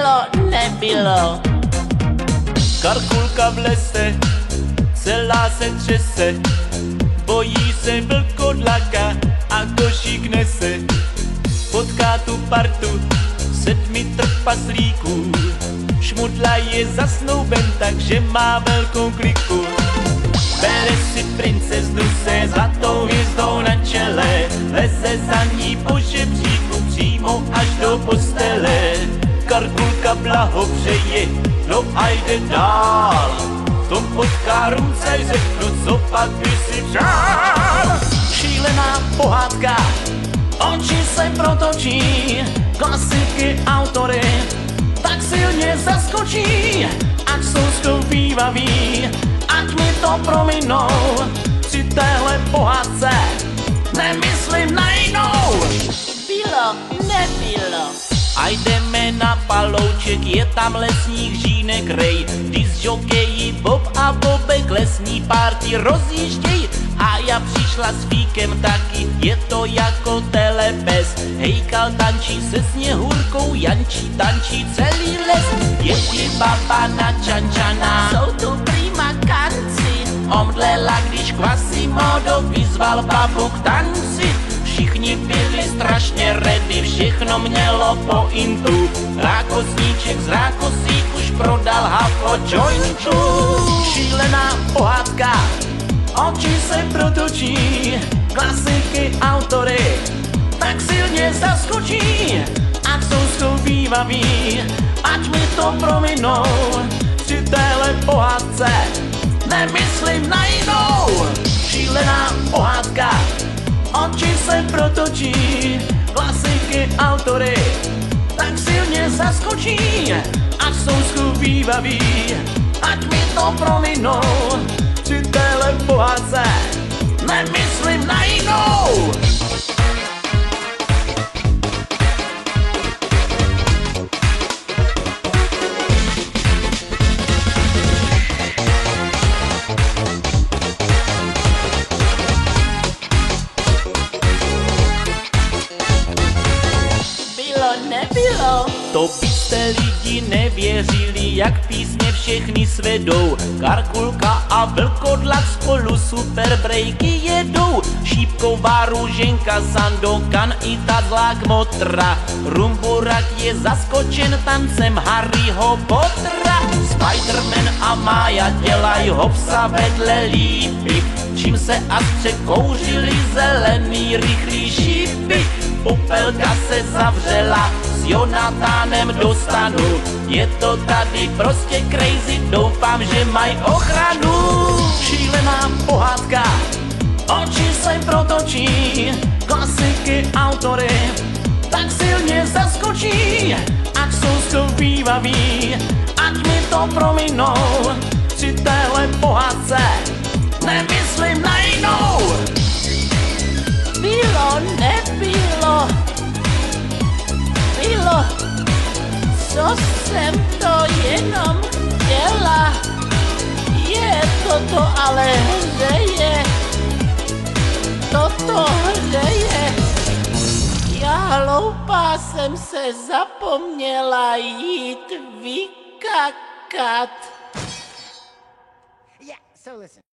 Bylo, nebylo. Karkulka v lese, celá se třese, bojí se vlkodlaka a košík nese. Potká tu partu 7 trpaslíků, šmudla je zasnouben, takže má velkou kliku. Bere si princeznu se zlatou hvězdou na čele, leze za ní po žebříku přímo až do postele. Karkulka blahopřeje, no a jde dál, tom potká rumce řeknu, co pak by si přál. Šílená pohádka, oči se protočí, klasiky autory tak silně zaskočí, ať jsou schovývaví, ať mi to prominou, při téhle pohádce nemyslím na jinou. Bylo, nebylo. A jdeme na palouček, je tam lesních žínek rej, kdy z jokejí Bob a Bobek lesní party rozjížděj. A já přišla s Víkem taky, je to jako telepes. Hejkal tančí se Sněhurkou, Jančí tančí celý les. Ježí baba na čančana, Jsou tu prima kanci. omdlela, když Quasimodo vyzval babu k tanci. Všichni byli strašně ready, všechno mělo pointu. Rákosníček z rákosí už prodal hafo jointu. Šílená pohádka, oči se protočí, klasiky autory tak silně zaskočí, ať jsou schovývaví, ať mi to prominou, při téhle pohádce nemyslím na jinou. Šílená pohádka, oči se protočí, klasiky autory tak silně zaskočí, ať jsou schovývaví, ať mi to prominou, při téhle pohádce nemyslím na jinou. Nebylo. To byste lidi nevěřili, jak písně všechny svedou. Karkulka a vlkodlak spolu super breaky jedou. Šípková růženka, Sandokan i ta zlá kmotra. Rumburak je zaskočen tancem Harryho Pottera. Spiderman a Mája dělaj hopsa vedle lípy, čím se a překouřili zelený rychlý šípy. Popelka se zavřela, s Jonatánem dostanu. Je to tady prostě crazy, doufám, že mají ochranu. Šílená pohádka, oči se protočí, klasiky autory tak silně zaskočí, ať jsou schovývaví, ať mi to prominou, při téhle pohádce nemyslím na jinou. Bylo, nebylo. Bylo, co jsem to jenom chtěla. Je toto ale hřeje, toto hřeje. Já hloupá jsem se zapomněla jít vykakat. Yeah, so listen.